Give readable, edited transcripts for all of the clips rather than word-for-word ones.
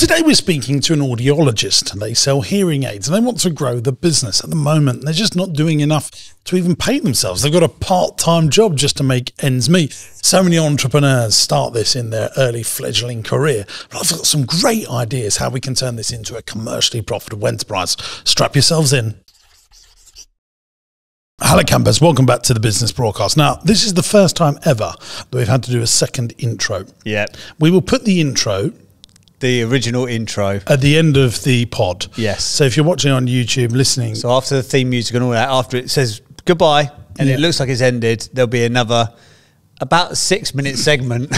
Today we're speaking to an audiologist, and they sell hearing aids and they want to grow the business. At the moment, they're just not doing enough to even pay themselves. They've got a part-time job just to make ends meet. So many entrepreneurs start this in their early fledgling career. But I've got some great ideas how we can turn this into a commercially profitable enterprise. Strap yourselves in. Hello campers, welcome back to the business broadcast. Now, this is the first time ever that we've had to do a second intro. Yeah. We will put the intro, the original intro, at the end of the pod. Yes. So if you're watching on YouTube, listening. So after the theme music and all that, after it says goodbye and it looks like it's ended, there'll be another about 6-minute segment.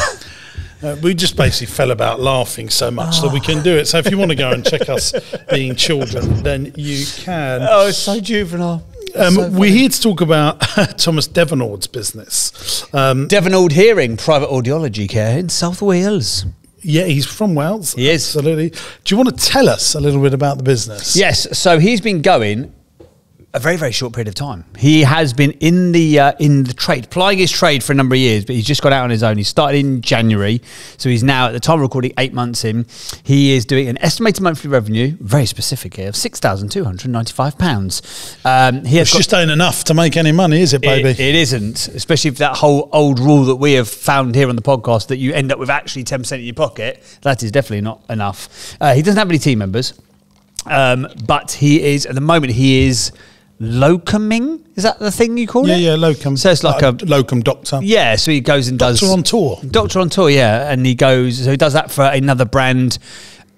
We just basically fell about laughing so much that we can do it. So if you want to go and check us being children, then you can. Oh, it's so juvenile. We're here to talk about Thomas Devonald's business. Devonald Hearing, private audiology care in South Wales. Yeah, he's from Wales. He is. Absolutely. Do you want to tell us a little bit about the business? Yes. So he's been going a very, very short period of time. He has been in the trade, plying his trade for a number of years, but he's just got out on his own. He started in January, so he's now, at the time of recording, 8 months in. He is doing an estimated monthly revenue, very specific here, of £6,295. It's just ain't enough to make any money, is it, baby? It isn't, especially if that whole old rule that we have found here on the podcast that you end up with actually 10% in your pocket. That is definitely not enough. He doesn't have any team members, but he is, at the moment, he is locuming, is that the thing you call it? Yeah, locum. So it's like a locum doctor. Yeah, so he goes and does Doctor on tour. Doctor on tour, yeah, and he goes. So he does that for another brand,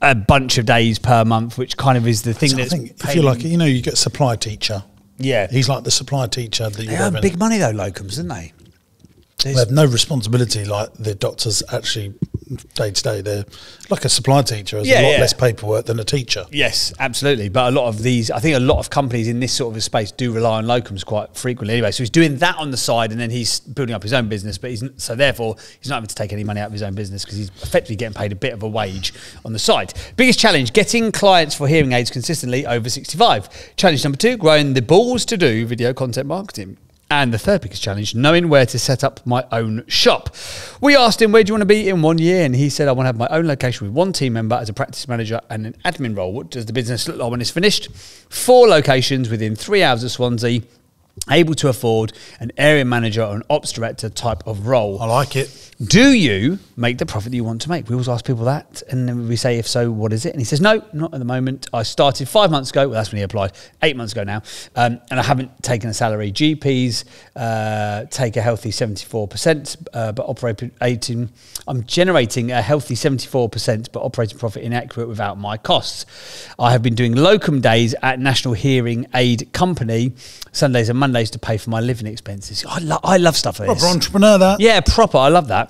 a bunch of days per month, which kind of is the thing. So that's I think if you like, you know, you get supply teacher. Yeah, he's like the supply teacher that you have. They earn big money though, locums, don't they? They have no responsibility like the doctors actually day to day. They're like a supply teacher, has a lot less paperwork than a teacher. Yes, absolutely. But a lot of these, I think a lot of companies in this sort of a space do rely on locums quite frequently anyway. So he's doing that on the side and then he's building up his own business. But so therefore, he's not having to take any money out of his own business because he's effectively getting paid a bit of a wage on the side. Biggest challenge, getting clients for hearing aids consistently over 65. Challenge number 2, growing the balls to do video content marketing. And the third biggest challenge, knowing where to set up my own shop. We asked him, where do you want to be in 1 year? And he said, I want to have my own location with one team member as a practice manager and an admin role. What does the business look like when it's finished? 4 locations within 3 hours of Swansea, able to afford an area manager or an ops director type of role. I like it. Do you make the profit that you want to make? We always ask people that, and then we say, if so, what is it? And he says, no, not at the moment. I started 5 months ago. Well, that's when he applied. 8 months ago now. And I haven't taken a salary. GPs take a healthy 74%, but operating, I'm generating a healthy 74%, but operating profit inaccurate without my costs. I have been doing locum days at National Hearing Aid Company, Sundays and Mondays to pay for my living expenses. I love stuff like this. Proper entrepreneur, that. Yeah, proper. I love that.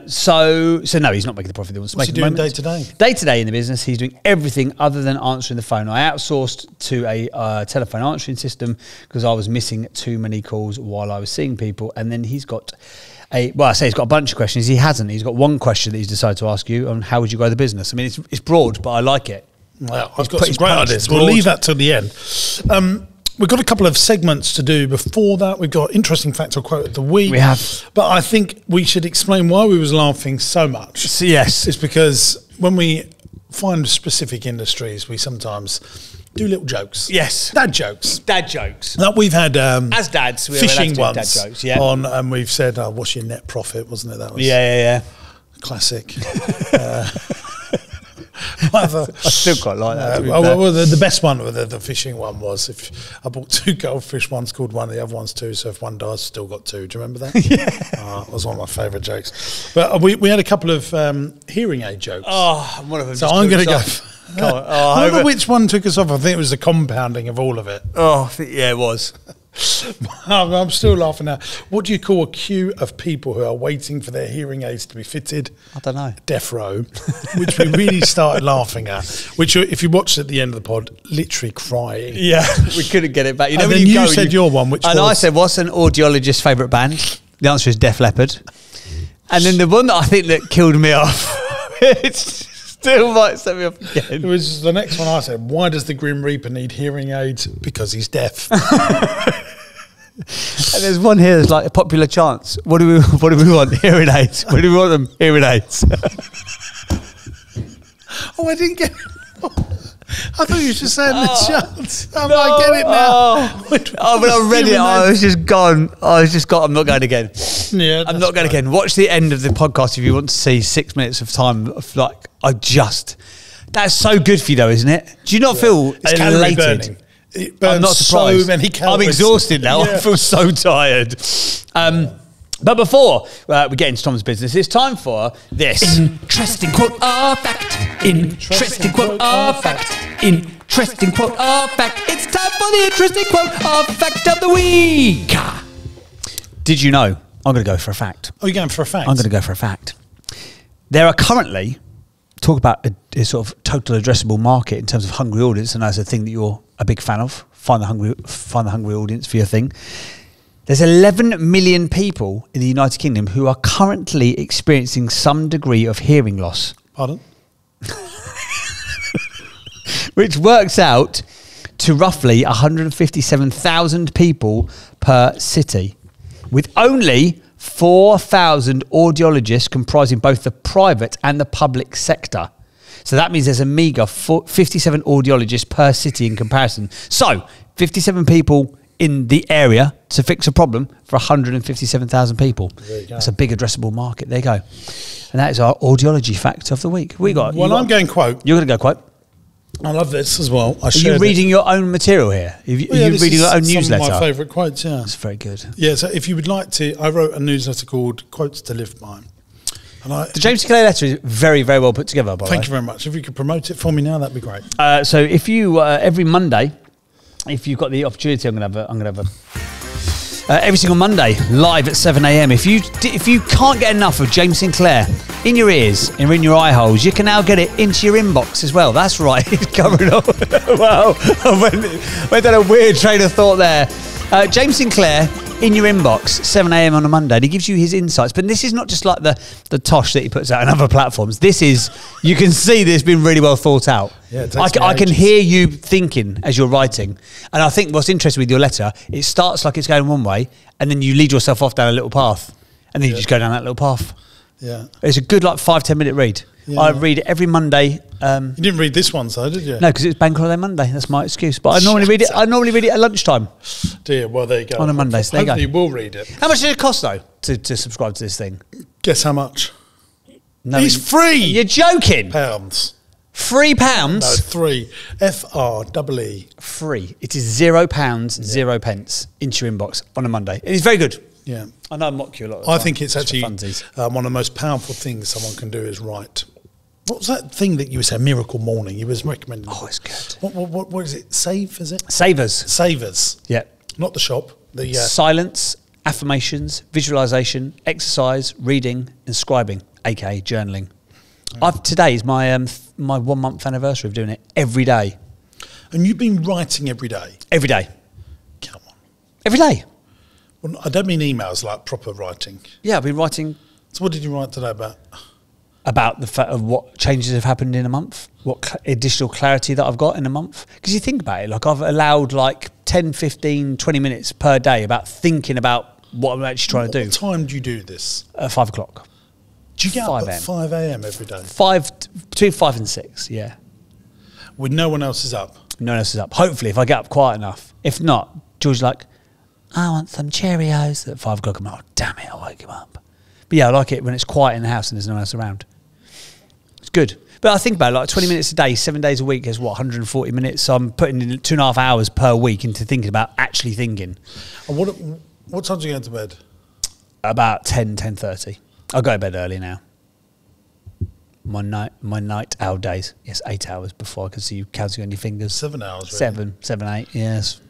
So no, he's not making the profit he wants to make. What's he doing day to day? Day to day in the business, he's doing everything other than answering the phone. I outsourced to a telephone answering system because I was missing too many calls while I was seeing people. And then he's got I say he's got a bunch of questions. He hasn't. He's got one question that he's decided to ask you on how would you grow the business. I mean, it's broad, but I like it. Well, I've got some great ideas. We'll leave that to the end. We've got a couple of segments to do before that. We've got interesting fact or quote of the week. We have. But I think we should explain why we was laughing so much. So, yes. It's because when we find specific industries, we sometimes do little jokes. Yes. Dad jokes. Dad jokes. Now, we've had as dads, we're fishing allowed to ones do dad jokes, yeah. on, and we've said, what's your net profit, wasn't it? That was yeah. Classic. I still quite like that. Well, the best one, the fishing one, was if I bought 2 goldfish, one's called one, the other one's 2. So if one dies, still got 2. Do you remember that? Yeah, it was one of my favourite jokes. But we had a couple of hearing aid jokes. Oh, one of them. So I'm going to go. I don't know which one took us off. I think it was the compounding of all of it. Oh, I think, yeah, it was. I'm still laughing now. What do you call a queue of people who are waiting for their hearing aids to be fitted? I don't know. Death row, which we really started laughing at. Which, if you watched at the end of the pod, literally crying. Yeah, we couldn't get it back. You know, and when then you said your one, which and I said, what's an audiologist's favourite band? The answer is Def Leppard. And then the one that I think that killed me off, it's still might set me off again. It was the next one I said, why does the Grim Reaper need hearing aids? Because he's deaf. And there's one here that's like a popular chant. What do we want? Hearing aids. What do we want them? Hearing aids. Oh, I didn't get it. I thought you were just saying the chance. I might get it now. Oh, but I read it. I was just gone. I'm not going again. Yeah, I'm not going again. Watch the end of the podcast if you want to see 6 minutes of time of like, that's so good for you though, isn't it? Do you not feel elated? Burning. It burns I'm not surprised. so many calories. I'm exhausted now. I feel so tired. But before we get into Tom's business, it's time for this. Interesting quote or fact. Interesting quote or fact. Interesting quote or fact. It's time for the interesting quote or fact of the week. Did you know? I'm going to go for a fact. Oh, you're going for a fact? I'm going to go for a fact. There are currently, talk about a sort of total addressable market in terms of hungry audience, and that's a thing that you're a big fan of. Find the hungry audience for your thing. There's 11 million people in the United Kingdom who are currently experiencing some degree of hearing loss. Pardon? Which works out to roughly 157,000 people per city, with only 4,000 audiologists comprising both the private and the public sector. So that means there's a meagre 57 audiologists per city in comparison. So 57 people in the area to fix a problem for 157,000 people. That's a big addressable market. There you go. And that is our audiology fact of the week. I'm going quote. You're going to go quote. I love this as well. Are you reading your own material here? Are you reading your own newsletter? Some of my favourite quotes, yeah. That's very good. Yeah, so if you would like to, I wrote a newsletter called Quotes to Live By. The James Sinclair Letter is very, very well put together, by the way. Thank you very much. If you could promote it for me now, that'd be great. So if you, every Monday, if you've got the opportunity, I'm going to have a every single Monday live at 7 a.m. If you can't get enough of James Sinclair in your ears and in your eye holes, you can now get it into your inbox as well. That's right. It's covered up. Wow. I went down a weird train of thought there. James Sinclair in your inbox, 7 a.m. on a Monday, and he gives you his insights. But this is not just like the tosh that he puts out on other platforms. This is, you can see this has been really well thought out. Yeah, I can hear you thinking as you're writing. And I think what's interesting with your letter, it starts like it's going one way, and then you lead yourself off down a little path. And then you just go down that little path. Yeah. It's a good 5-10 minute read. Yeah. I read it every Monday. You didn't read this one, so did you? No, because it's Bank Holiday Monday. That's my excuse. But I normally read it. I normally read it at lunchtime. Dear, well there you go. On a Monday, so there you go. Hopefully you will read it. How much does it cost though to subscribe to this thing? Guess how much? No, it's free. You're joking. Pounds. £3? No, 3. FREE. Free. It is £0, 0 pence into your inbox on a Monday. It is very good. Yeah. I know I mock you a lot. I think it's actually one of the most powerful things someone can do is write. What was that thing that you said, Miracle Morning? You was recommending. Oh, it's good. What is it? Save, is it? Savers. Savers. Yeah. Not the shop. The silence, affirmations, visualization, exercise, reading, and scribing, aka journaling. Today is my 1 month anniversary of doing it every day. And you've been writing every day? Every day. Come on. Every day. Well, I don't mean emails, like proper writing. Yeah, I've been writing. So what did you write today about? About the fact of what changes have happened in a month, what additional clarity that I've got in a month. Because you think about it, like I've allowed like 10, 15, 20 minutes per day about thinking about what I'm actually trying to do. What time do you do this? 5 o'clock. Do you get up at 5 a.m. every day? Between 5 and 6, yeah. When no one else is up? No one else is up. Hopefully, if I get up quiet enough. If not, George's like, I want some Cheerios at 5 o'clock. I'm like, oh, damn it, I'll wake him up. But yeah, I like it when it's quiet in the house and there's no one else around. It's good. But I think about it, like 20 minutes a day, 7 days a week is what, 140 minutes? So I'm putting in 2.5 hours per week into thinking about actually thinking. And what time do you go to bed? About 10:30. I'll go to bed early now. My night owl days. Yes, 8 hours before I can see you counting on your fingers. 7 hours, really? 7, 8, yes.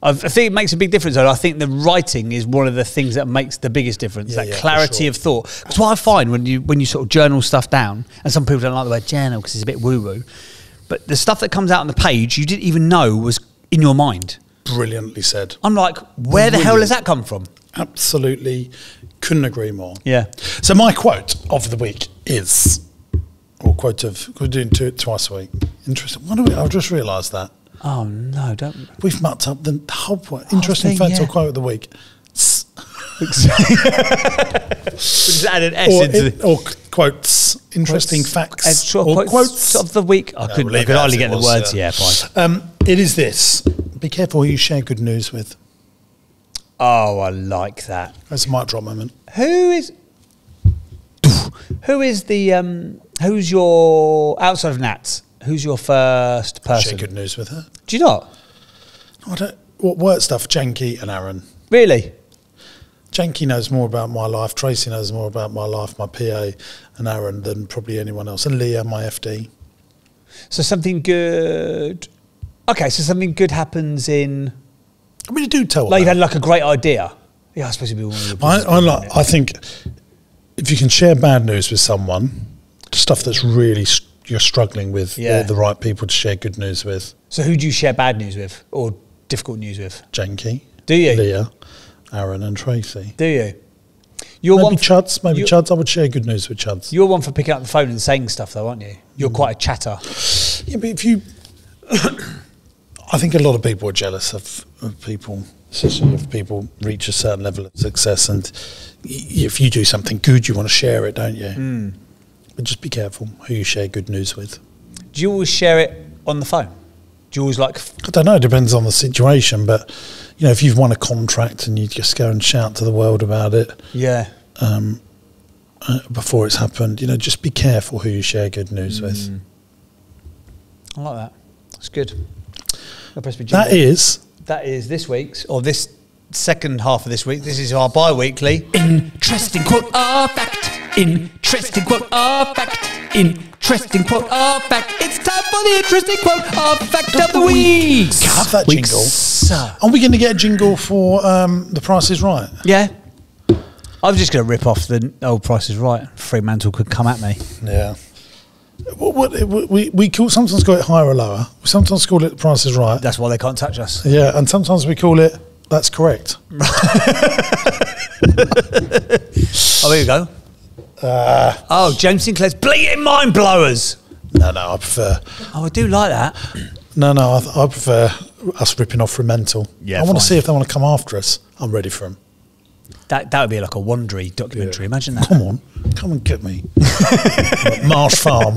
I think it makes a big difference, though. I think the writing is one of the things that makes the biggest difference. That clarity of thought. That's what I find when you sort of journal stuff down, and some people don't like the word journal because it's a bit woo-woo, but the stuff that comes out on the page you didn't even know was in your mind. Brilliantly said. I'm like, where the hell has that come from? Absolutely, couldn't agree more. Yeah. So my quote of the week is, or quote of, we're doing it twice a week. Interesting. I've just realised that. Oh no! Don't. We've mucked up the whole point. Interesting fact or quote of the week. We just add an S into or quotes interesting facts sort of or quotes of the week. I could hardly get the words. Yeah, fine. It is this. Be careful who you share good news with. Oh, I like that. That's a mic drop moment. Who's your, outside of Nats, who's your first person? Share good news with her. Do you not? What work stuff? Janky and Aaron. Really? Janky knows more about my life. Tracy knows more about my life, my PA, and Aaron than probably anyone else. And Leah, my FD. So something good. Okay, so something good happens in. I mean, you do tell. Like you've had like a great idea. Yeah, I suppose it'd be one of the. I think if you can share bad news with someone, stuff that's really you're struggling with, they're the right people to share good news with. So who do you share bad news with or difficult news with? Janky. Do you? Leah, Aaron, and Tracy. Do you? Maybe Chuds. Maybe Chuds. I would share good news with Chuds. You're one for picking up the phone and saying stuff, though, aren't you? You're quite a chatter. Yeah, but if you, I think a lot of people are jealous of people, especially if people reach a certain level of success, and if you do something good, you want to share it, don't you? But just be careful who you share good news with. Do you always share it on the phone? Do you always like? I don't know. It depends on the situation, but you know, if you've won a contract and you just go and shout to the world about it, before it's happened, you know, just be careful who you share good news with. I like that. That's good. That is this week's, or this second half of this week. This is our bi-weekly. Interesting quote or fact. Interesting quote or fact. Interesting quote or fact. It's time for the interesting quote or fact of the week. Have that jingle. Are we going to get a jingle for The Price is Right? Yeah. I was just going to rip off the old Price is Right. Fremantle could come at me. Yeah. We sometimes call it higher or lower. We sometimes call it The Price is Right. That's why they can't touch us. Yeah, and sometimes we call it That's Correct. Oh, here we go. James Sinclair's bleating mind blowers. No, I prefer. Oh, I do like that. No, I prefer us ripping off Fremantle. Yeah, I want to see if they want to come after us. I'm ready for them. That would be like a Wandery documentary. Yeah. Imagine that. Come and get me. Marsh Farm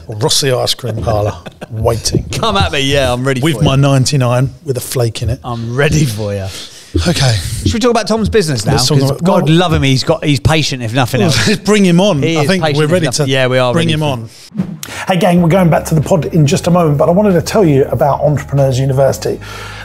or Rossi Ice Cream Parlour, waiting. Come at me, yeah, I'm ready for you. With my 99 with a flake in it. I'm ready for you. Okay. Should we talk about Tom's business now? God love him, he's patient if nothing else. Bring him on. I think we're ready to we are bring him on. Hey gang, we're going back to the pod in just a moment, but I wanted to tell you about Entrepreneurs University.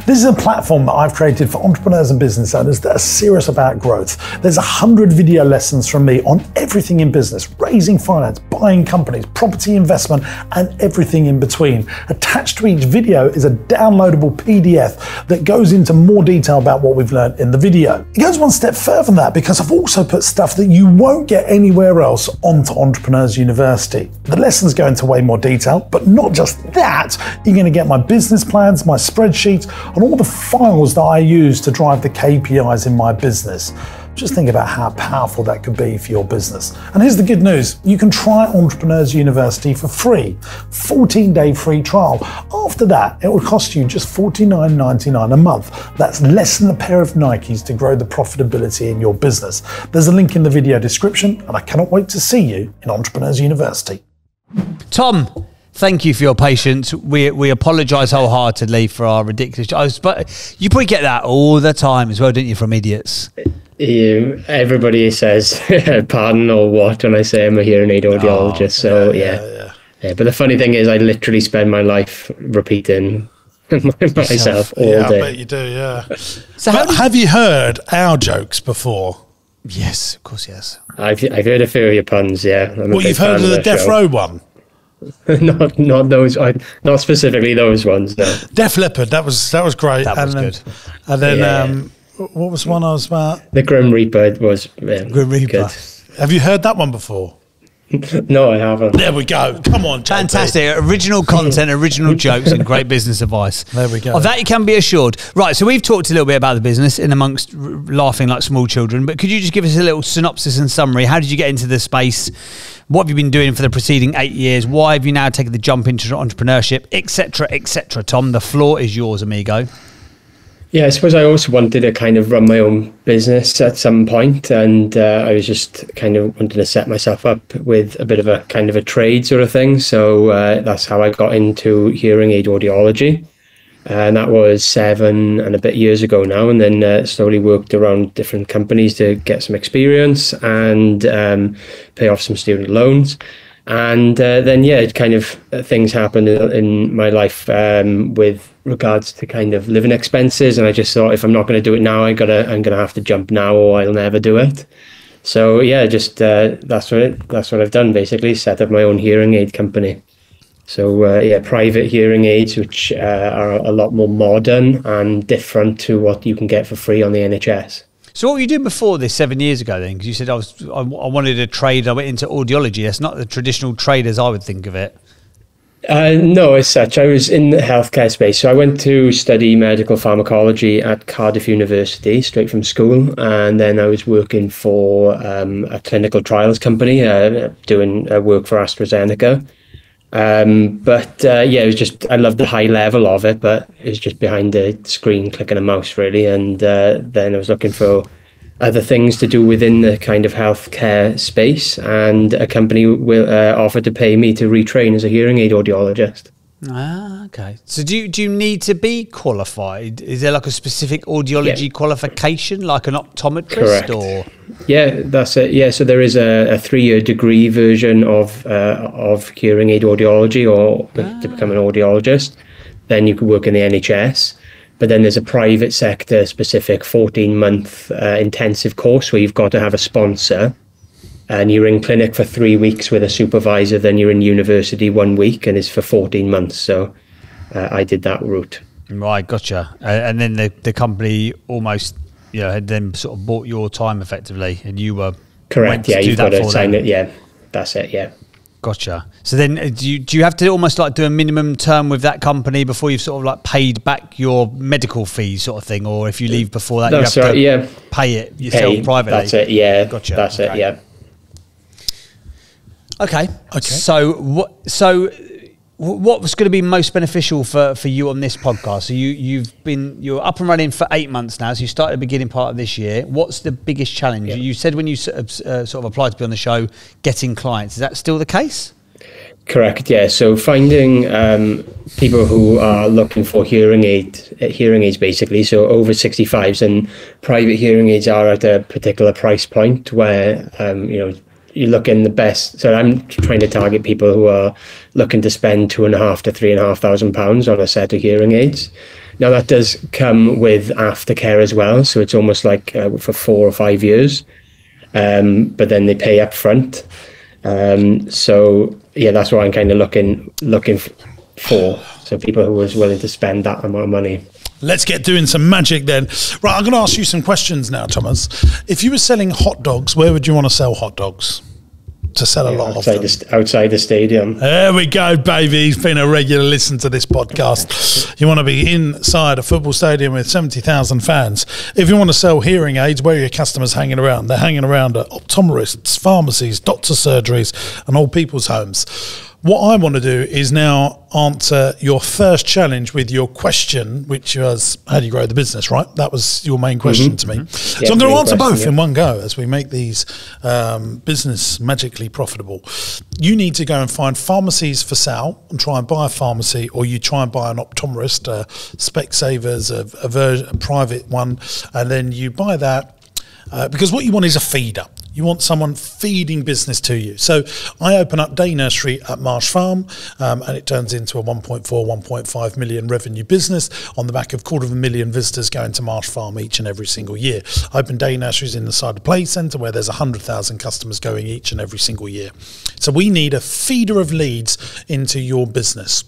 This is a platform that I've created for entrepreneurs and business owners that are serious about growth. There's 100 video lessons from me on everything in business, raising finance, buying companies, property investment, and everything in between. Attached to each video is a downloadable PDF that goes into more detail about what we've learned in the video. It goes one step further than that because I've also put stuff that you won't get anywhere else onto Entrepreneurs University. The lessons go into way more detail, but not just that. You're going to get my business plans, my spreadsheets, and all the files that I use to drive the KPIs in my business. Just think about how powerful that could be for your business. And here's the good news. You can try Entrepreneurs University for free. 14-day free trial. After that, it will cost you just $49.99 a month. That's less than a pair of Nikes to grow the profitability in your business. There's a link in the video description, and I cannot wait to see you in Entrepreneurs University. Tom, thank you for your patience. We apologise wholeheartedly for our ridiculous... But you probably get that all the time as well, don't you, from idiots? Everybody says pardon or what when I say I'm a hearing aid audiologist. Yeah. But the funny thing is I literally spend my life repeating myself all day. I bet you do, yeah. So have you heard our jokes before? Yes, of course, yes. I've heard a few of your puns, yeah. You've heard of the Death Row one? not those, not specifically those ones, no. Def Leppard, that was great. That was good. And then what was one I was about? The Grim Reaper was Grim Reaper. Good. Have you heard that one before? No, I haven't. There we go. Come on, JP. Fantastic. Original content, original jokes, and great business advice. There we go. Of that you can be assured. Right, so we've talked a little bit about the business in amongst laughing like small children, but could you just give us a little synopsis and summary? How did you get into the space? What have you been doing for the preceding 8 years? Why have you now taken the jump into entrepreneurship, etc., etc.? Tom, the floor is yours, amigo. Yeah, I suppose I also wanted to kind of run my own business at some point, and I was just kind of wanting to set myself up with a bit of a kind of a trade sort of thing. So that's how I got into hearing aid audiology. And that was 7 and a bit years ago now, and then slowly worked around different companies to get some experience and pay off some student loans. And then, yeah, it kind of things happened in my life with regards to kind of living expenses. And I just thought, if I'm not going to do it now, I'm gonna have to jump now, or I'll never do it. So yeah, just that's what I've done, basically, set up my own hearing aid company. So yeah, private hearing aids, which are a lot more modern and different to what you can get for free on the NHS. So what were you doing before this 7 years ago then? Because you said I wanted to trade, I went into audiology. That's not the traditional trade as I would think of it. No, as such, I was in the healthcare space. So I went to study medical pharmacology at Cardiff University, straight from school. And then I was working for a clinical trials company, doing work for AstraZeneca. But yeah, it was just, I loved the high level of it, but it was just behind the screen clicking a mouse, really. And then I was looking for other things to do within the kind of healthcare space, and a company will offer to pay me to retrain as a hearing aid audiologist. Ah, okay. So do you need to be qualified? Is there like a specific audiology qualification, like an optometrist? Correct. Or? Yeah, that's it. Yeah, so there is a 3-year degree version of hearing aid audiology, or to become an audiologist. Then you could work in the NHS. But then there's a private sector specific 14-month intensive course where you've got to have a sponsor, and you're in clinic for 3 weeks with a supervisor. Then you're in university 1 week, and it's for 14 months. So I did that route. Right, gotcha. And then the company almost, had then sort of bought your time effectively, and you were correct. Yeah, you've got to sign it. Yeah, that's it. Yeah. Gotcha. So then do you have to almost like do a minimum term with that company before you've sort of like paid back your medical fees sort of thing? Or if you leave before that, that's you have right, to pay it yourself privately? That's it, yeah. Gotcha. That's it, yeah. Okay. So what was going to be most beneficial for you on this podcast? So you're up and running for 8 months now. So you started the beginning part of this year. What's the biggest challenge? You said when you sort of applied to be on the show, getting clients. Is that still the case? Correct. Yeah. So finding people who are looking for hearing aids, basically. So over 65s, and private hearing aids are at a particular price point where you look in the best. So I'm trying to target people who are looking to spend £2,500 to £3,500 on a set of hearing aids. Now that does come with aftercare as well, so it's almost like for 4 or 5 years, but then they pay up front. So yeah, that's what I'm kind of looking for. So people who are willing to spend that amount of money. Let's get doing some magic then. Right, I'm going to ask you some questions now, Thomas. If you were selling hot dogs, where would you want to sell hot dogs? To sell a lot of them. Outside the stadium. There we go, baby. He's been a regular listen to this podcast. You want to be inside a football stadium with 70,000 fans. If you want to sell hearing aids, where are your customers hanging around? They're hanging around at optometrists, pharmacies, doctor surgeries, and old people's homes. What I want to do is now answer your first challenge with your question, which was, how do you grow the business, right? That was your main question to me. So I'm going to answer both in one go as we make these business magically profitable. You need to go and find pharmacies for sale and try and buy a pharmacy, or you try and buy an optometrist, Specsavers, a private one, and then you buy that because what you want is a feeder. You want someone feeding business to you. So I open up day nursery at Marsh Farm, and it turns into a 1.4, 1.5 million revenue business on the back of 250,000 visitors going to Marsh Farm each and every single year. I open day nurseries in the side of play centre where there's 100,000 customers going each and every single year. So we need a feeder of leads into your business.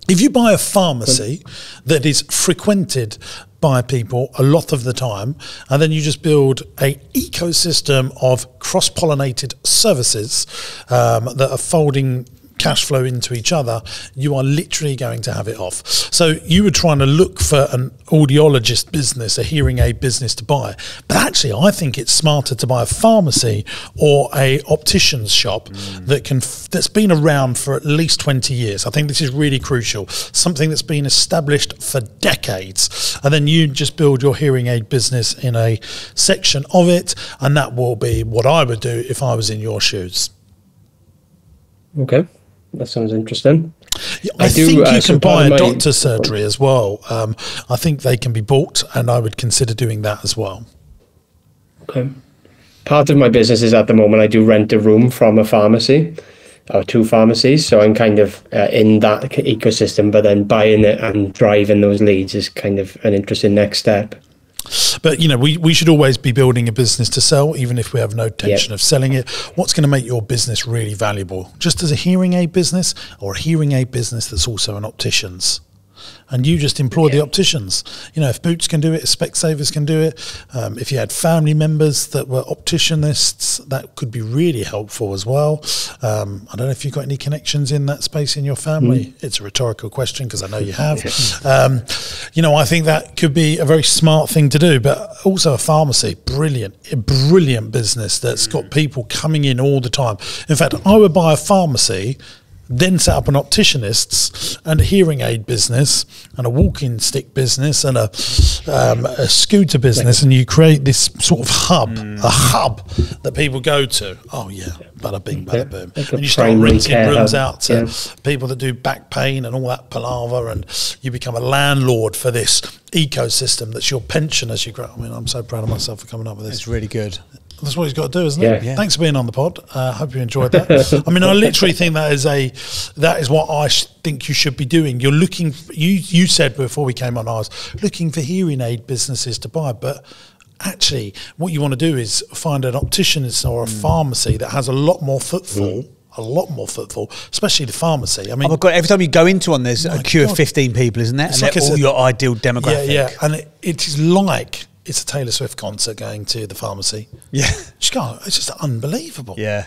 If you buy a pharmacy that is frequented by people a lot of the time, and then you just build an ecosystem of cross-pollinated services that are folding cash flow into each other, you are literally going to have it off. So you were trying to look for an audiologist business, a hearing aid business to buy. But actually, I think it's smarter to buy a pharmacy or a optician's shop that's been around for at least 20 years. I think this is really crucial. Something that's been established for decades. And then you just build your hearing aid business in a section of it, and that will be what I would do if I was in your shoes. Okay, that sounds interesting. I think you can buy a doctor's surgery as well. I think they can be bought, and I would consider doing that as well. Okay. Part of my business is at the moment I do rent a room from a pharmacy or 2 pharmacies. So I'm kind of in that ecosystem, but then buying it and driving those leads is kind of an interesting next step. But, you know, we should always be building a business to sell, even if we have no intention of selling it. What's going to make your business really valuable? Just as a hearing aid business, or a hearing aid business that's also an optician's? And you just employ the opticians. You know, if Boots can do it, if Specsavers can do it, if you had family members that were opticianists, that could be really helpful as well. I don't know if you've got any connections in that space in your family. It's a rhetorical question because I know you have. You know, I think that could be a very smart thing to do, but also a pharmacy, a brilliant business that's got people coming in all the time. In fact, I would buy a pharmacy, then set up an opticianist's and a hearing aid business and a walking stick business and a scooter business, and you create this sort of hub, a hub that people go to. Oh yeah, bada bing, bada boom. And you start renting rooms out to people that do back pain and all that palaver, and you become a landlord for this ecosystem that's your pension as you grow. I mean, I'm so proud of myself for coming up with this. It's really good. That's what he's got to do, isn't it? Yeah. Thanks for being on the pod. Hope you enjoyed that. I mean, I literally think that is what I think you should be doing. You're looking. You said before we came on, I was looking for hearing aid businesses to buy, but actually, what you want to do is find an opticianist or a pharmacy that has a lot more footfall. Especially the pharmacy. I mean, oh my God, every time you go into one, there's a queue of 15 people, isn't there? And like they're all your ideal demographic. Yeah, and it is like it's a Taylor Swift concert going to the pharmacy. Yeah. It's just unbelievable. Yeah.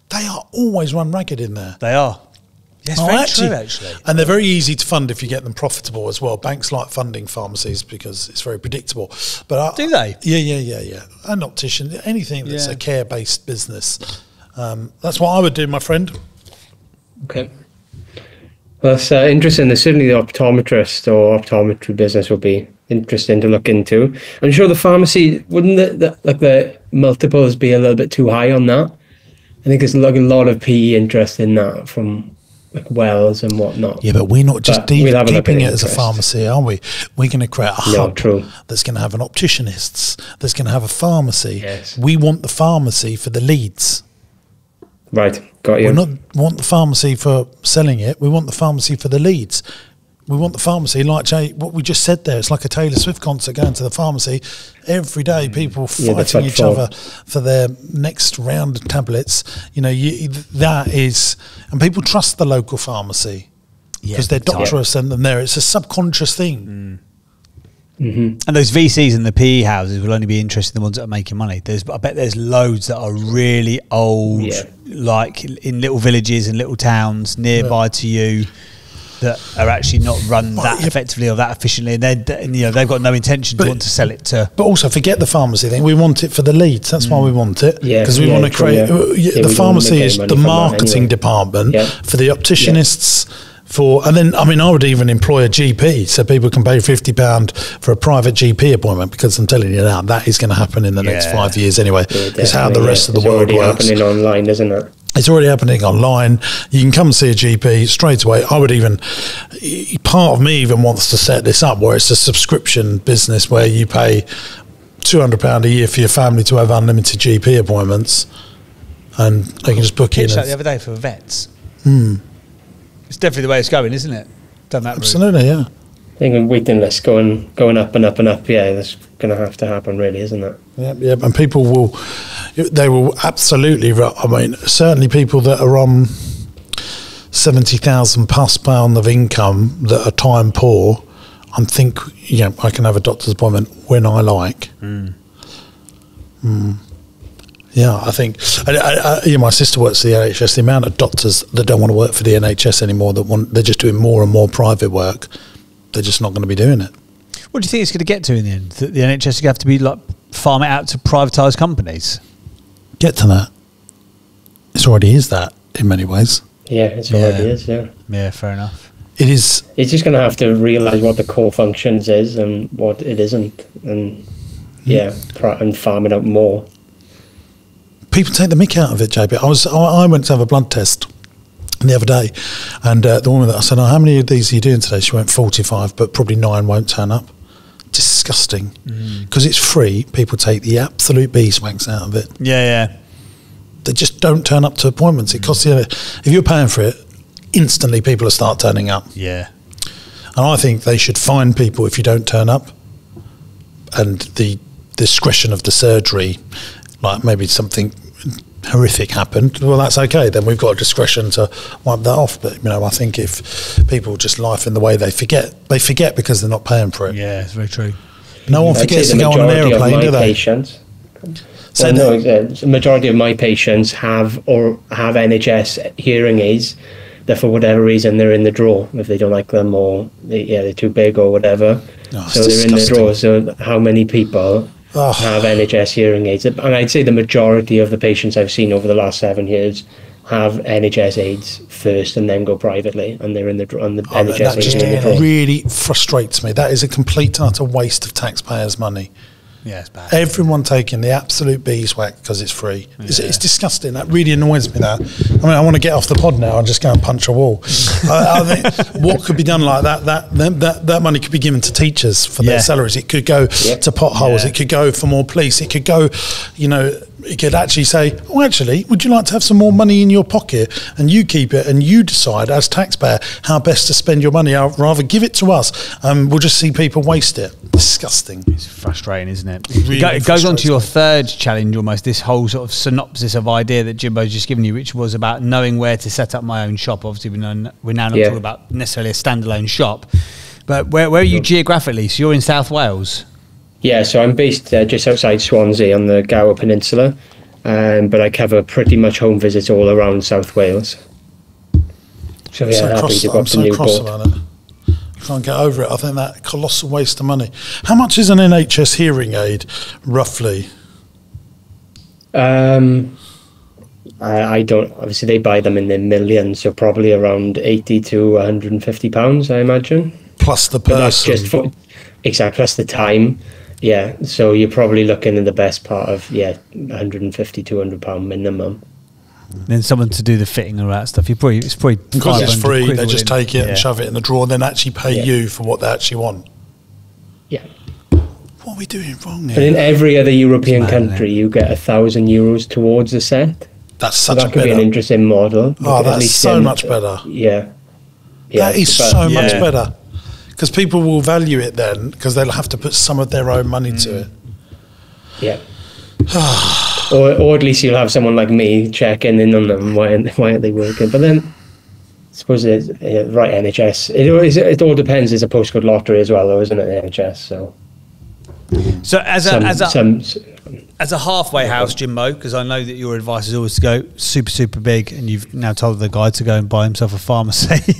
They are always run ragged in there. They are. Yes, very true, actually. And they're very easy to fund if you get them profitable as well. Banks like funding pharmacies because it's very predictable. But do they? Yeah. An optician, anything that's a care-based business. That's what I would do, my friend. Okay. Well, that's interesting. There's certainly the optometrist or optometry business would be interesting to look into. I'm sure the pharmacy, wouldn't the multiples be a little bit too high on that? I think there's like a lot of PE interest in that from like Wells and whatnot. Yeah, but we're not just keeping it as a pharmacy, are we? We're going to create a hub that's going to have an opticianist, that's going to have a pharmacy. Yes. We want the pharmacy for the leads. Right, got you. We not want the pharmacy for selling it. We want the pharmacy for the leads. We want the pharmacy like what we just said there. It's like a Taylor Swift concert going to the pharmacy. Every day people fighting each other for their next round of tablets. You know, that is... And people trust the local pharmacy because their doctor has sent them there. It's a subconscious thing. And those VCs and the PE houses will only be interested in the ones that are making money. I bet there's loads that are really old, like in little villages and little towns nearby to you, that are actually not run that effectively or that efficiently, and they've got no intention to want to sell it to. But also, forget the pharmacy thing. We want it for the leads. That's why we want it. Because we want to create. The pharmacy is the marketing department for the opticianists. And then, I mean, I would even employ a GP so people can pay £50 for a private GP appointment, because I'm telling you now, that is going to happen in the next 5 years anyway. It's how the rest of the world works. It's already happening online, isn't it? It's already happening online. You can come see a GP straight away. Part of me even wants to set this up where it's a subscription business where you pay £200 a year for your family to have unlimited GP appointments, and they can just book in. That the other day for vets. It's definitely the way it's going, isn't it? Done that absolutely, route. I think a waiting list going up and up and up. Yeah, that's going to have to happen, really, isn't it? Yeah, and people will absolutely. I mean, certainly people that are on £70,000 plus pound of income that are time poor, I think I can have a doctor's appointment when I like. Yeah, I think my sister works for the NHS. The amount of doctors that don't want to work for the NHS anymore, they're just doing more and more private work. They're just not going to be doing it. What do you think it's going to get to in the end? That the NHS is going to have to be like farm it out to privatised companies? Get to that. It already is that in many ways. Yeah, it already is. Yeah. Yeah, fair enough. It is. It's just going to have to realise what the core functions is and what it isn't, and and farm it out more. People take the mick out of it, JB. I went to have a blood test the other day, and the woman that I said, how many of these are you doing today? She went 45, but probably 9 won't turn up. Disgusting. Because it's free, people take the absolute beeswax out of it. Yeah. They just don't turn up to appointments. It costs you, if you're paying for it, instantly people will start turning up. Yeah. And I think they should fine people if you don't turn up, and the discretion of the surgery, like maybe something horrific happened, well, that's okay, then we've got a discretion to wipe that off. But I think if people just life in the way they forget because they're not paying for it. Yeah, it's very true. No one forgets to go on an aeroplane, do they? The majority of my patients have NHS hearing aids that for whatever reason they're in the drawer if they don't like them, or they're too big or whatever. So they're in the drawer. So how many people have NHS hearing aids? And I'd say the majority of the patients I've seen over the last 7 years have NHS aids first and then go privately, and they're in the NHS that aids just in the drawer. really frustrates me. That is a complete and utter waste of taxpayers' money. Yeah, it's bad. Everyone taking the absolute beeswax because it's free. It's disgusting. That really annoys me. I want to get off the pod now and just go and punch a wall. I think what could be done like that money could be given to teachers for their salaries. It could go to potholes. It could go for more police. It could go, it could actually say, would you like to have some more money in your pocket, and you keep it and you decide as taxpayer how best to spend your money. I'd rather give it to us. We'll just see people waste it. Disgusting. It's frustrating, isn't it? It goes on to your third challenge almost, this whole sort of synopsis of idea that Jimbo's just given you, which was about knowing where to set up my own shop. Obviously, we're now not talking about necessarily a standalone shop, but where are you geographically? So you're in South Wales? Yeah, so I'm based just outside Swansea on the Gower Peninsula, but I cover pretty much home visits all around South Wales. So happy to go up to Newport. About it. Can't get over it. I think that colossal waste of money. How much is an NHS hearing aid, roughly? I don't. Obviously, they buy them in the millions, so probably around £80 to £150, I imagine. Plus the person. That's just plus the time. Yeah, so you're probably looking at the best part of £150, £200 minimum. Then someone to do the fitting and all that stuff. It's probably because it's free. They just take it and shove it in the drawer, then actually pay you for what they actually want. Yeah. What are we doing wrong here? But in every other European country, you get €1,000 towards the set. That's such that could be an interesting model. That's so much better. Yeah. That is so much better. Because people will value it then, because they'll have to put some of their own money to it. Yeah. or at least you'll have someone like me checking in on them. Why aren't they working? But then, I suppose it's NHS. It all depends. It's a postcode lottery as well, though, isn't it? NHS. So as a halfway house, Jimbo, because I know that your advice is always to go super big, and you've now told the guy to go and buy himself a pharmacy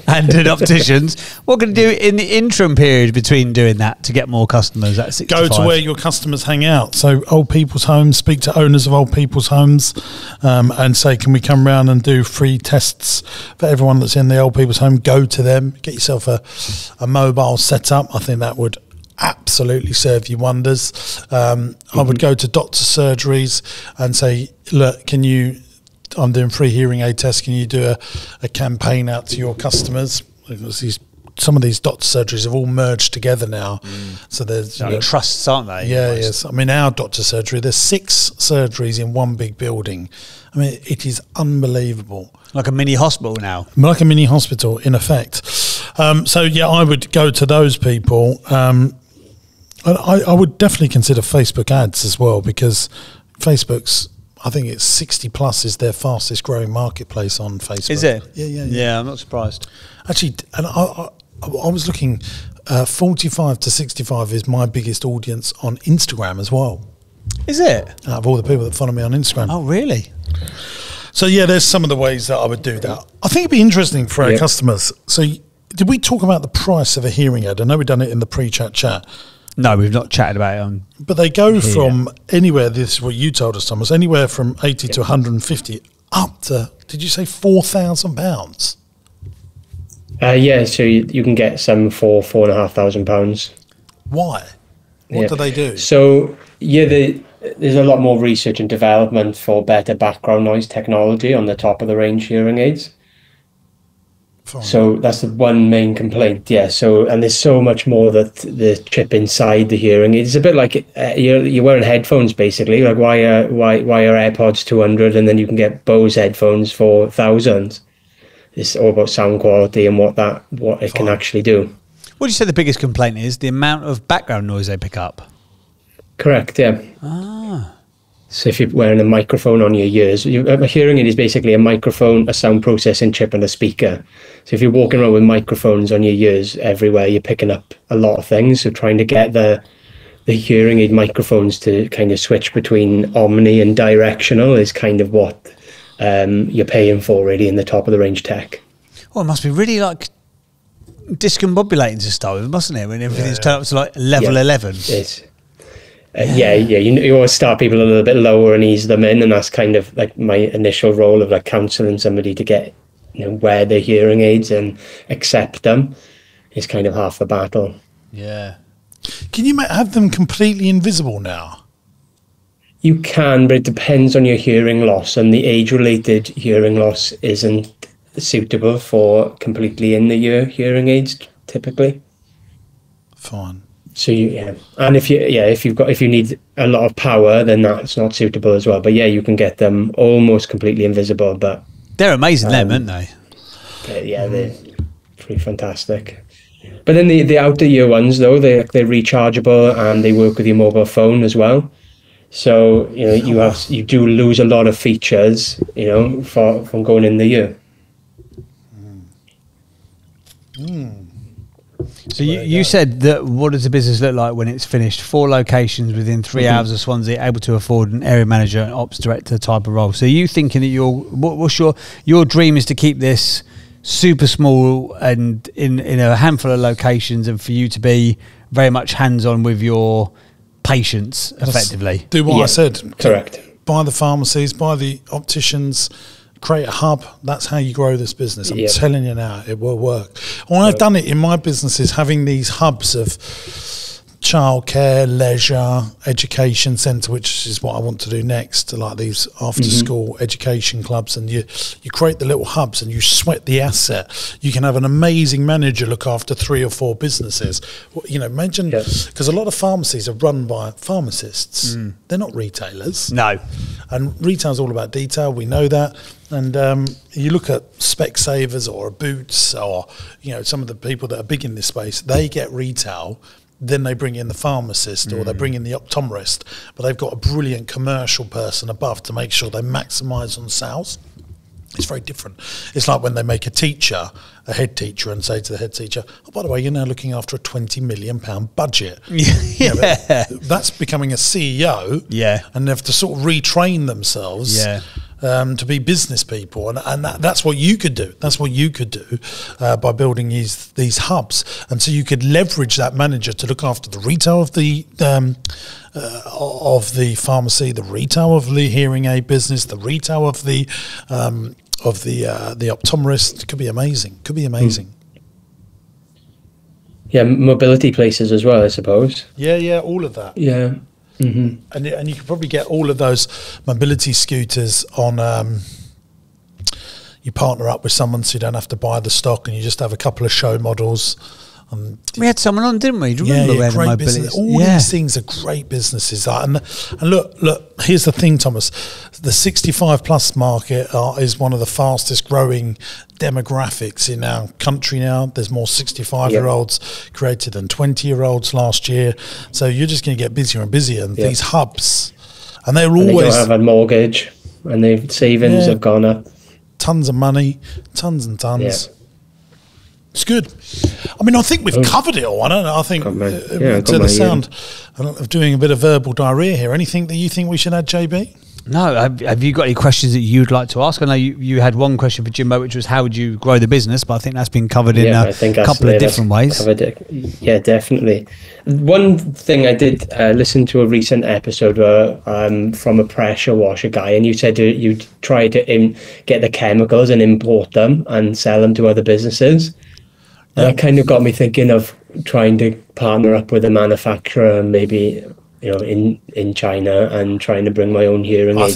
and an opticians. What can you do in the interim period between doing that to get more customers at 65? Go to where your customers hang out. So old people's homes, speak to owners of old people's homes, and say, can we come round and do free tests for everyone that's in the old people's home? Go to them, get yourself a mobile setup. I think that would absolutely serve you wonders. I would go to doctor surgeries and say, look, I'm doing free hearing aid tests, can you do a campaign out to your customers? Some of these doctor surgeries have all merged together now. So there's trusts, aren't they? Yeah, yes. I mean, our doctor surgery, there's 6 surgeries in one big building. I mean, it is unbelievable. Like a mini hospital now. Like a mini hospital, in effect. I would go to those people. I would definitely consider Facebook ads as well, because Facebook's, I think it's 60 plus is their fastest growing marketplace on Facebook. Is it? Yeah. Yeah, I'm not surprised. Actually, and I was looking, 45 to 65 is my biggest audience on Instagram as well. Is it? Out of all the people that follow me on Instagram. Oh, really? So yeah, there's some of the ways that I would do that. I think it'd be interesting for our customers. So did we talk about the price of a hearing aid? I know we've done it in the pre-chat chat. No, we've not chatted about it on. But they go from anywhere, this is what you told us, Thomas, anywhere from 80 to 150 up to, did you say £4,000? Yeah, so you can get some for £4,500. Why? What do they do? So, there's a lot more research and development for better background noise technology on the top of the range hearing aids. Fine. So that's the one main complaint, So, and there's so much more that the chip inside the hearing aid. It's a bit like you're wearing headphones, basically. Like why are AirPods 200 and then you can get Bose headphones for thousands? It's all about sound quality and what it can actually do. What do you say the biggest complaint is? The amount of background noise they pick up? Correct, yeah. So if you're wearing a microphone on your ears, a hearing aid is basically a microphone, a sound processing chip and a speaker. So if you're walking around with microphones on your ears everywhere, you're picking up a lot of things. So trying to get the hearing aid microphones to kind of switch between omni and directional is kind of what you're paying for really in the top of the range tech. Well, it must be really like discombobulating to start with, mustn't it? When everything's turned up to like level 11. It's, you always start people a little bit lower and ease them in, and that's kind of like my initial role of like counselling somebody to get wear their hearing aids and accept them is kind of half the battle. Yeah. Can you have them completely invisible now? You can, but it depends on your hearing loss, and the age-related hearing loss isn't suitable for completely in the ear hearing aids typically. Fine. So and if you need a lot of power, then that's not suitable as well. But you can get them almost completely invisible. But they're amazing, aren't they? They're pretty fantastic. But then the outer ear ones, though, they're rechargeable and they work with your mobile phone as well. So you do lose a lot of features, from going in the ear. So you said that what does the business look like when it's finished? 4 locations within 3 hours of Swansea, able to afford an area manager and ops director type of role. So you thinking that what's your dream is to keep this super small and in a handful of locations, and for you to be very much hands-on with your patients effectively. Do what I said. Correct. Buy the pharmacies, buy the opticians, create a hub. That's how you grow this business. I'm telling you now, it will work. Well, I've done it in my businesses, having these hubs of childcare, leisure, education centre, which is what I want to do next, like these after-school education clubs, and you create the little hubs and you sweat the asset. You can have an amazing manager look after 3 or 4 businesses. Imagine, because a lot of phamarcies are run by pharmacists. They're not retailers. No. And retail's all about detail, we know that. And you look at Specsavers or Boots or, some of the people that are big in this space, they get retail, then they bring in the pharmacist or they bring in the optometrist, but they've got a brilliant commercial person above to make sure they maximise on sales. It's very different. It's like when they make a head teacher, and say to the head teacher, oh, by the way, you're now looking after a £20 million budget. That's becoming a CEO. Yeah. And they have to sort of retrain themselves. Yeah. To be business people, and that's what you could do. That's what you could do by building these hubs, and so you could leverage that manager to look after the retail of the pharmacy, the retail of the hearing aid business, the retail of the optometrist. It could be amazing. Could be amazing. Yeah, mobility places as well, I suppose. Yeah, all of that. Yeah. Mm-hmm. And you could probably get all of those mobility scooters on. You partner up with someone so you don't have to buy the stock, and you just have a couple of show models. We had someone on, didn't we? Do you remember great business. All these things are great businesses. And look, here's the thing, Thomas. The 65 plus market is one of the fastest growing demographics in our country now. There's more 65-year-olds created than 20-year-olds last year. So you're just going to get busier and busier. And these hubs, and they're always... They don't have a mortgage, and their savings have gone up. Tons of money, tons and tons. Yeah. It's good. I mean, I think we've covered it all. I don't know. I think to the sound of doing a bit of verbal diarrhea here. Anything that you think we should add, JB? No. Have you got any questions that you'd like to ask? I know you had one question for Jimbo, which was how would you grow the business? But I think that's been covered in a couple of different ways. Yeah, definitely. One thing I did listen to a recent episode from a pressure washer guy, and you said you try to get the chemicals and import them and sell them to other businesses. And that kind of got me thinking of trying to partner up with a manufacturer, maybe in China, and trying to bring my own hearing aids.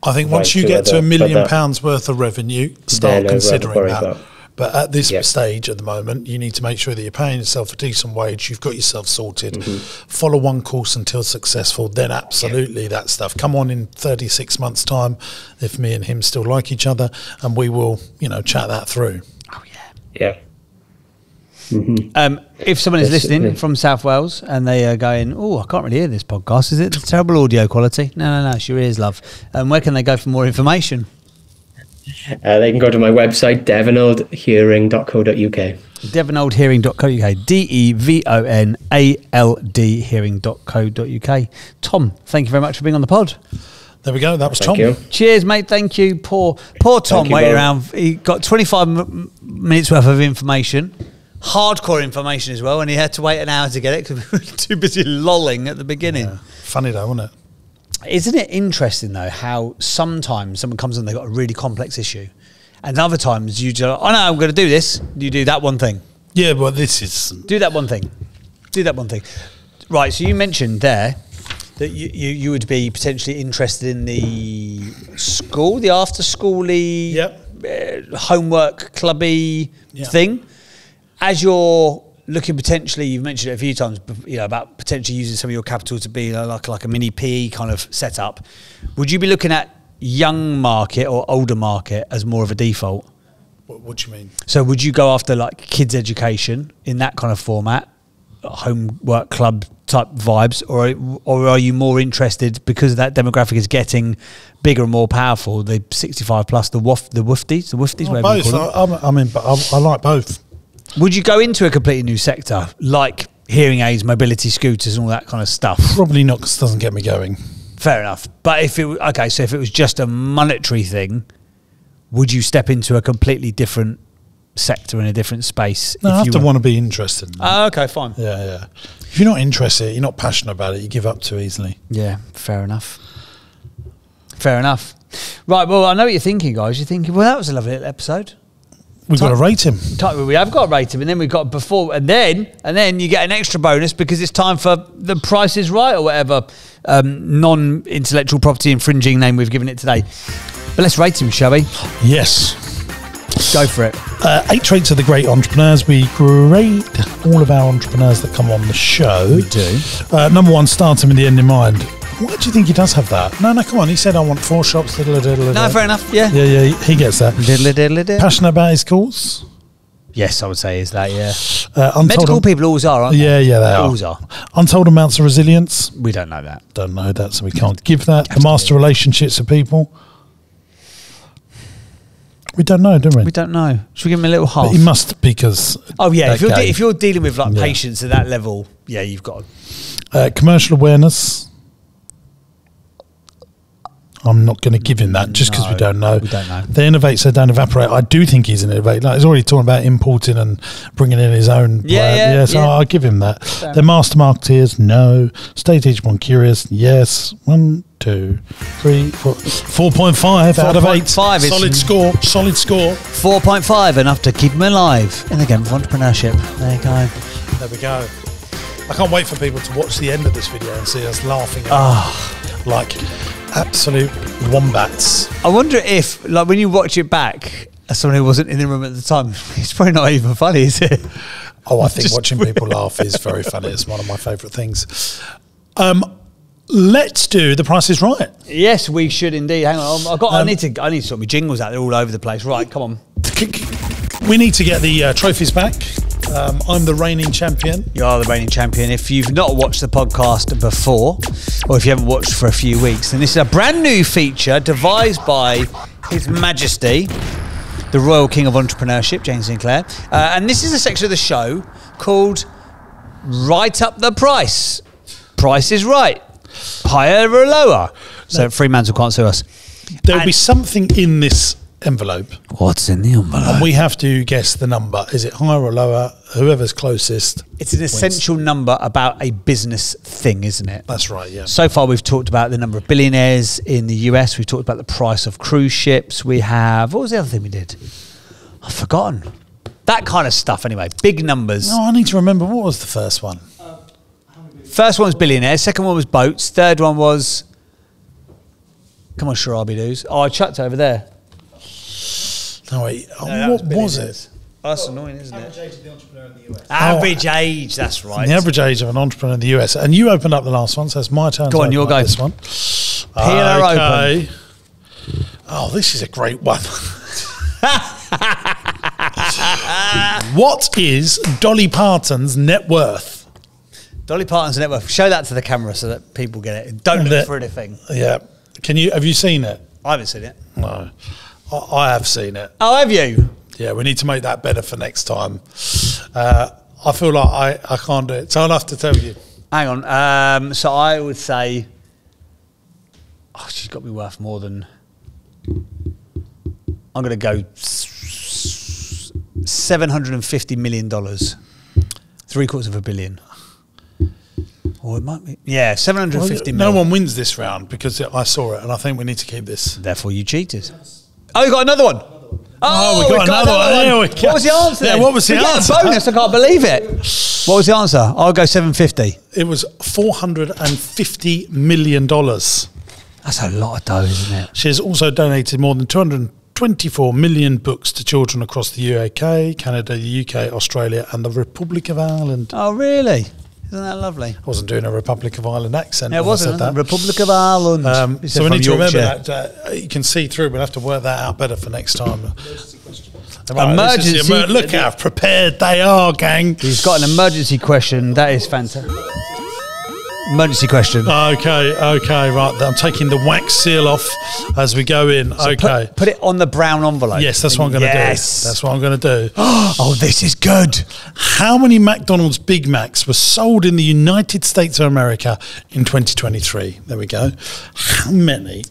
I think once you get to £1 million worth of revenue, start considering that. But at this stage, at the moment, you need to make sure that you're paying yourself a decent wage. You've got yourself sorted. Follow one course until successful. Then absolutely that stuff. Come on in 36 months' time, if me and him still like each other, and we will, chat that through. Oh yeah. Yeah. If someone is listening from South Wales and they are going, I can't really hear this podcast, is it terrible audio quality? No, it's your ears, love. Where can they go for more information? They can go to my website, devonaldhearing.co.uk. devonaldhearing.co.uk. DEVONALD hearing.co.uk. Tom, thank you very much for being on the pod. There we go. That was Tom. Cheers, mate. Thank you. Poor Tom waiting around. He got 25 minutes worth of information. Hardcore information as well, and he had to wait an hour to get it because we were too busy lolling at the beginning. Yeah. Funny though, wasn't it? Isn't it interesting though how sometimes someone comes in and they've got a really complex issue, and other times you just, I'm going to do this. You do that one thing. Yeah, well, this is do that one thing. Right. So you mentioned there that you would be potentially interested in the after schooly, homework clubby thing. As you're looking potentially, you've mentioned it a few times, about potentially using some of your capital to be like a mini PE kind of setup. Would you be looking at young market or older market as more of a default? What do you mean? So would you go after like kids education in that kind of format, homework club type vibes, or are you more interested because that demographic is getting bigger and more powerful? The 65 plus, the woofties, whatever you call them. I like both. Would you go into a completely new sector like hearing aids, mobility scooters, and all that kind of stuff? Probably not, because it doesn't get me going. Fair enough. But if it was just a monetary thing, would you step into a completely different sector in a different space? No, I have to want to be interested in that. Okay, fine. Yeah. If you're not interested, you're not passionate about it, you give up too easily. Yeah, fair enough. Right, well, I know what you're thinking, guys. You're thinking, well, that was a lovely little episode. We've got to rate him. We have got to rate him, and then we've got before, and then you get an extra bonus because it's time for The Price is Right or whatever non-intellectual property infringing name we've given it today. But let's rate him, shall we? Yes. Go for it. 8 traits of the great entrepreneurs. We grade all of our entrepreneurs that come on the show. We do. Number 1, start him with the end in mind. Why do you think he does have that? No, come on. He said, I want 4 shops. No, fair enough. Yeah. Yeah, he gets that. Passionate about his cause? Yes, I would say is that, yeah. Medical people always are, aren't they? Yeah, they always are. Untold amounts of resilience? We don't know that. Don't know that, so we can't give that. The master relationships of people? We don't know, do we? We don't know. Should we give him a little half? But he must, because... Oh, yeah. If you're dealing with patients at that level, yeah, you've got to... commercial awareness... I'm not going to give him that just because we don't know. We don't know. They innovate so don't evaporate. I do think he's an innovator. He's already talking about importing and bringing in his own plan. So I'll give him that. They're master marketeers. No. Stay teachable and curious. Yes. 1, 2, 3, 4. 4.5 out of 8. Solid score. 4.5, enough to keep him alive in the game of entrepreneurship. There you go. There we go. I can't wait for people to watch the end of this video and see us laughing like absolute wombats. I wonder if, like, when you watch it back as someone who wasn't in the room at the time, it's probably not even funny, is it? Oh, I think watching people laugh is very funny. It's one of my favourite things. Let's do The Price is Right. Yes, we should indeed. Hang on, I need to sort my jingles out. They're all over the place. Right, come on. We need to get the trophies back. I'm the reigning champion. You are the reigning champion. If you've not watched the podcast before, or if you haven't watched for a few weeks, then this is a brand new feature devised by His Majesty, the the Royal King of Entrepreneurship, James Sinclair. And this is a section of the show called Write Up the Price. Price is right. Higher or lower. So Fremantle can't sue us. There'll be something in this envelope. What's in the envelope? And we have to guess the number. Is it higher or lower? Whoever's closest. It's an essential number about a business thing, isn't it? That's right, yeah. So far, we've talked about the number of billionaires in the US. We've talked about the price of cruise ships. We have... What was the other thing we did? I've forgotten. That kind of stuff, anyway. Big numbers. No, I need to remember. What was the first one? First one was billionaires. Second one was boats. Third one was... Come on, Sharabi dudes. Oh, I chucked it over there. No, wait. No, what was it? Oh, that's annoying, isn't it? Average age of the entrepreneur in the US. Average age, that's right. The average age of an entrepreneur in the US. And you opened up the last one, so it's my turn. Go on, you'll go. This one. Peeler open. Oh, this is a great one. What is Dolly Parton's net worth? Dolly Parton's net worth. Show that to the camera so that people get it. Don't look for anything. Yeah. Have you seen it? I haven't seen it. No. I have seen it. Oh, have you? Yeah, we need to make that better for next time. I feel like I can't do it, so I'll have to tell you. Hang on. So I would say... Oh, she's got to be worth more than... I'm going to go $750 million. $750 million. Or it might be... Yeah, $750 million. No one wins this round because I saw it, and I think we need to keep this. Therefore, you cheated. Oh, you got another one. Oh, we got another one. There we go. What was the answer? Yeah, then? what was the answer? A bonus. I can't believe it. What was the answer? I'll go 750. It was $450 million. That's a lot of dough, isn't it? She has also donated more than 224 million books to children across the UK, Canada, the UK, Australia, and the Republic of Ireland. Oh, really? Isn't that lovely? I wasn't doing a Republic of Ireland accent. Yeah, it wasn't. Republic of Ireland. So we need to remember that. You can see through. We'll have to work that out better for next time. Emergency. Look how prepared they are, gang. He's got an emergency question. That is fantastic. Emergency question. Okay, right. I'm taking the wax seal off as we go in. So okay. Put it on the brown envelope. Yes, that's what I'm going to do. That's what I'm going to do. Oh, this is good. How many McDonald's Big Macs were sold in the United States of America in 2023? There we go. How many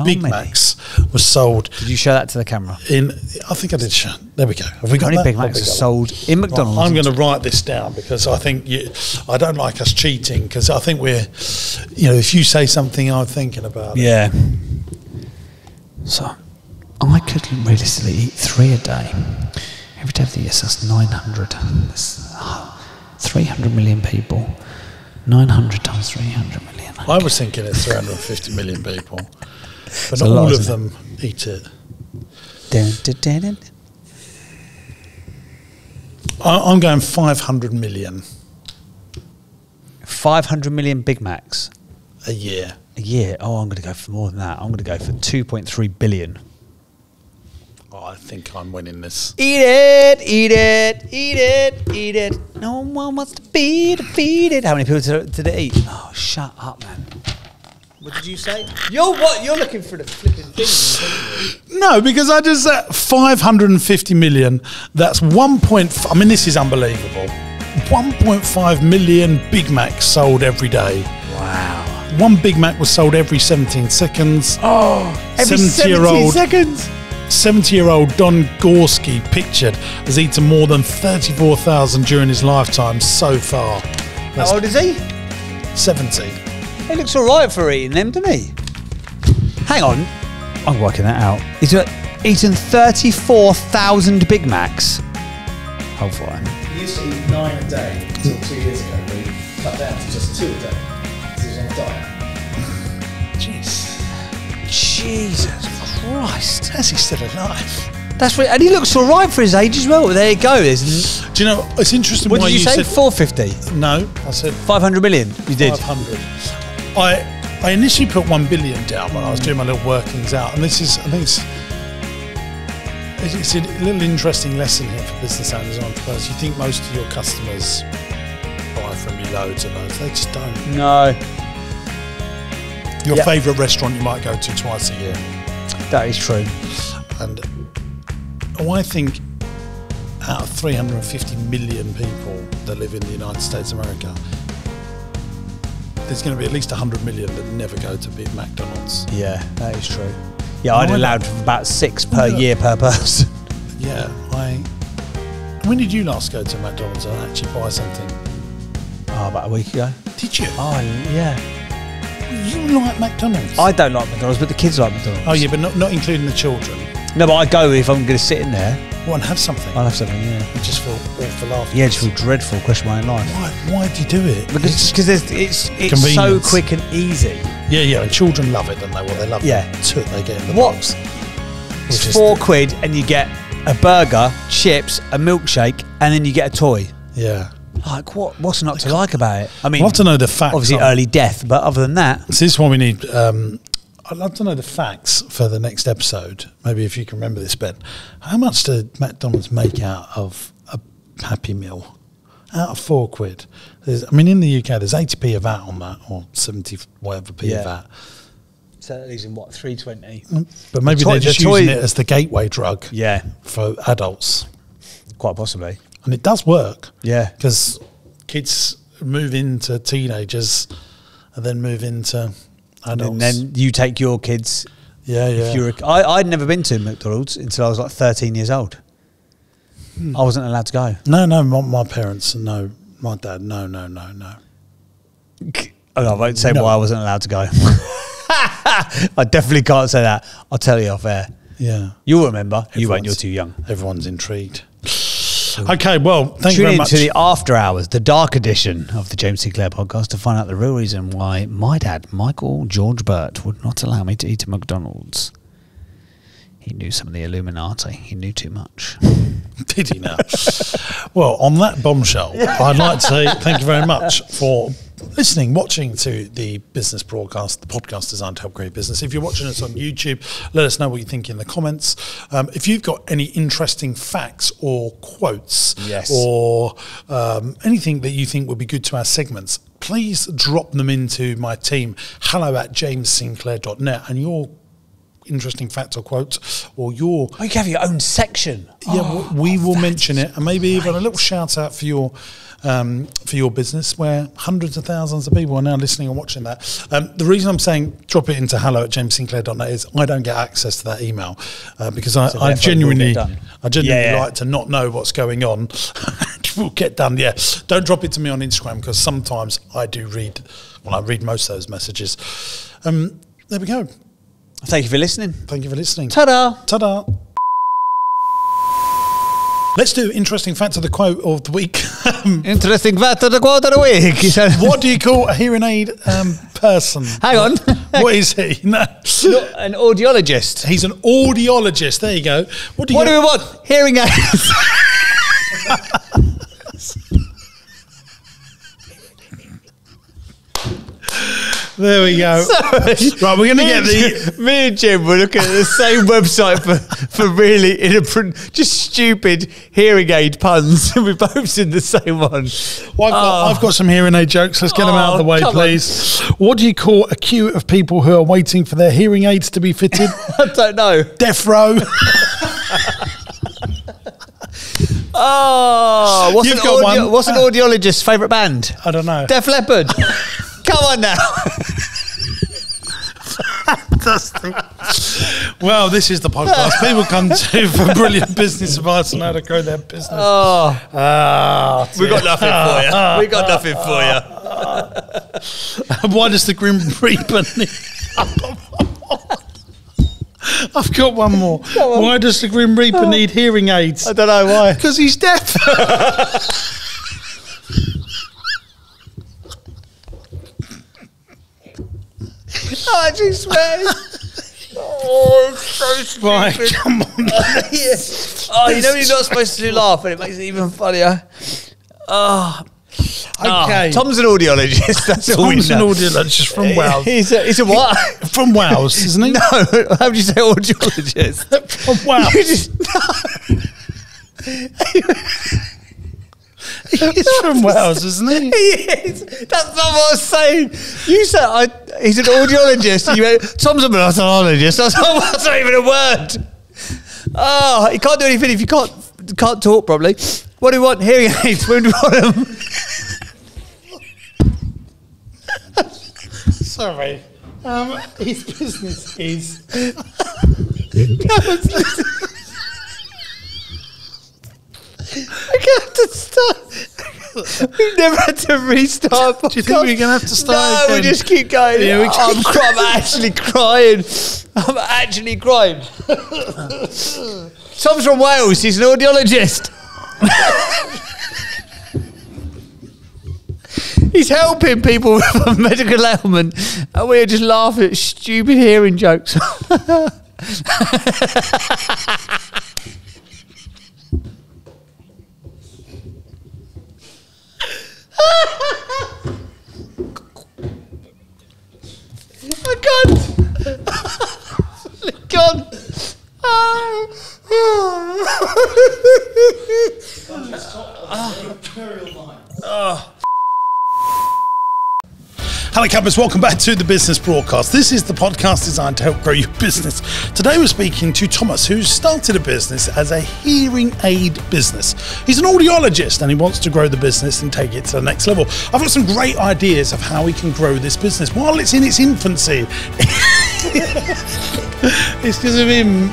Big Macs were sold? Did you show that to the camera? I think I did show. There we go. Have we got How many that? Big Macs are sold in McDonald's? Right, I'm going to write this down because I think I don't like us cheating because I think if you say something, I'm thinking about it. Yeah. So, I could realistically eat 3 a day. Every day of the year, so that's 900. That's 300 million people. 900 times 300 million. Okay. I was thinking it's 350 million people. But not all of them eat it. I'm going 500 million. 500 million Big Macs a year. A year? Oh, I'm going to go for more than that. I'm going to go for 2.3 billion. Oh, I think I'm winning this. Eat it, eat it, eat it, eat it. No one wants to be defeated. How many people did it eat? Oh, shut up, man. What did you say? You're looking for the flipping thing. No, because I just said 550 million. That's 1.5. I mean, this is unbelievable. 1.5 million Big Macs sold every day. Wow. One Big Mac was sold every 17 seconds. Oh, every 17 seconds? 70-year-old Don Gorski, pictured, has eaten more than 34,000 during his lifetime so far. How old is he? 70. He looks all right for eating them, doesn't he? Hang on. I'm working that out. He's eaten 34,000 Big Macs. Hold fine. He used to eat 9 a day until 2 years ago, but he cut down to just 2 a day because he was on a diet. Jeez. Jesus Christ. How's he still alive? That's right. And he looks all right for his age as well. There you go. Do you know, it's interesting what why did you say? said 450? No, I said 500 million. You did. 500. I initially put 1 billion down when I was doing my little workings out, and this is, I think it's a little interesting lesson here for business owners and entrepreneurs. You think most of your customers buy from you loads and loads. They just don't. No. Your favourite restaurant you might go to twice a year. That is true. And I think out of 350 million people that live in the United States of America, there's going to be at least 100 million that never go to Big McDonald's. Yeah, that is true. Yeah, I'd allowed about 6 per year per person. Yeah, when did you last go to McDonald's and actually buy something? Oh, about a week ago. Did you? Oh, yeah. You like McDonald's? I don't like McDonald's, but the kids like McDonald's. Oh, yeah, but not including the children. No, but I go if I'm going to sit in there. Well, and have something. I'll have something, yeah. And just feel awful afterwards. Yeah, just feel dreadful, question my own life. Why do you do it? Because it's so convenience. quick and easy. Yeah, and children love it, don't they? Well, they love Yeah. the toot they get in the What? box. It's £4 and you get a burger, chips, a milkshake, and then you get a toy. Yeah. Like, what's not to like about it? I mean, I'd love to know the facts. obviously early death, but other than that... So this is what we need. I'd love to know the facts for the next episode. Maybe if you can remember this, Ben. How much did McDonald's make out of a Happy Meal? Out of £4. In the UK, there's 80p of VAT on that, or 70 whatever p of VAT. So that leaves in what, 320? But maybe they're just using it as the gateway drug for adults. Quite possibly. And it does work. Yeah. Because kids move into teenagers and then move into adults. And then you take your kids. Yeah. If I'd never been to McDonald's until I was like 13 years old. I wasn't allowed to go. No, my parents, no. My dad, no. I won't say why I wasn't allowed to go. I definitely can't say that. I'll tell you off air. Yeah. You'll remember. You won't, you're too young. Everyone's intrigued. Okay, well, thank you very much. Tune in to the After Hours, the dark edition of the James Sinclair podcast to find out the real reason why my dad, Michael George Burt, would not allow me to eat at McDonald's. He knew some of the Illuminati. He knew too much. Did he now? Well, on that bombshell, I'd like to say thank you very much for listening, watching to the business broadcast, the podcast designed to help create business. If you're watching us on YouTube, let us know what you think in the comments. If you've got any interesting facts or quotes or anything that you think would be good to our segments, please drop them into my team, hello@jamessinclair.net, and your interesting facts or quotes or your... Oh, you can have your own section. Yeah, we will mention it, and maybe even a little shout out for your business, where hundreds of thousands of people are now listening and watching that. The reason I'm saying drop it into hello@jamessinclair.net is I don't get access to that email because I genuinely like to not know what's going on. It will get done. Yeah, don't drop it to me on Instagram because sometimes I do read. Well, I read most of those messages. There we go. Thank you for listening. Thank you for listening. Ta-da. Ta-da. Let's do interesting fact of the quote of the week. Interesting fact of the quote of the week. What do you call a hearing aid person? Hang on. What is he? No. An audiologist. He's an audiologist. There you go. What do we want? Hearing aids. There we go. Sorry. Right, we're going to get Me and Jim were looking at the same website for really just stupid hearing aid puns. We've both seen the same one. Well, I've got some hearing aid jokes. Let's get them out of the way, please. What do you call a queue of people who are waiting for their hearing aids to be fitted? I don't know. Death row. What's an audiologist's favourite band? I don't know. Def Leppard. Come on now. Fantastic. Well, this is the podcast people come to for brilliant business advice on how to grow their business. We got nothing for you. We got nothing for you. Why does the Grim Reaper need... I've got one more. Why does the Grim Reaper need hearing aids? I don't know why. Because he's deaf. I'm actually swearing. Oh, it's so stupid. Right, come on. Yes. Oh, you know when you're not supposed to laugh and it makes it even funnier. Oh. Okay. Tom's an audiologist. That's all we know. Tom's an audiologist from Wales. He's a what? From Wales, isn't he? No. How would you say audiologist? From Wales. He's from Wales, isn't he? He is. That's not what I was saying. You said he's an audiologist. And you went, Tom's an audiologist. That's not even a word. Oh, you can't do anything if you can't talk properly. What do you want? Hearing aids. When do you want them? Sorry. His business is... I have to start. We've never had to restart. Do you think we're going to have to start No, again? we just keep going. Yeah, I'm actually crying. I'm actually crying. Tom's from Wales. He's an audiologist. He's helping people with a medical ailment, and we're just laughing at stupid hearing jokes. I can't. God. Hello campers, welcome back to the Business Broadcast. This is the podcast designed to help grow your business. Today we're speaking to Thomas, who's started a business as a hearing aid business. He's an audiologist and he wants to grow the business and take it to the next level. I've got some great ideas of how we can grow this business while it's in its infancy. It's because of him.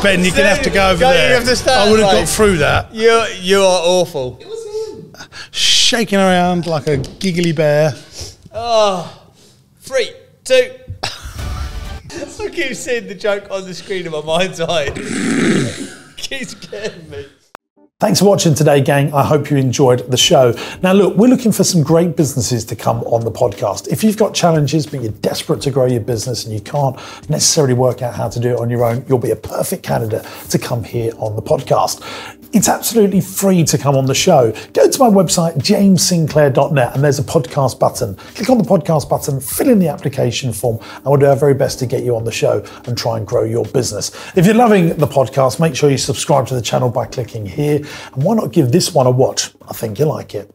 Ben, you're going to have to go over there. You have to stand, I would have got through that. You are awful. It was him. Shaking around like a giggly bear. Oh, 3, 2. I keep seeing the joke on the screen in my mind's eye. Keeps scaring me. Thanks for watching today, gang. I hope you enjoyed the show. Now, look, we're looking for some great businesses to come on the podcast. If you've got challenges, but you're desperate to grow your business and you can't necessarily work out how to do it on your own, you'll be a perfect candidate to come here on the podcast. It's absolutely free to come on the show. Go to my website, jamessinclair.net, and there's a podcast button. Click on the podcast button, fill in the application form, and we'll do our very best to get you on the show and try and grow your business. If you're loving the podcast, make sure you subscribe to the channel by clicking here. And why not give this one a watch? I think you'll like it.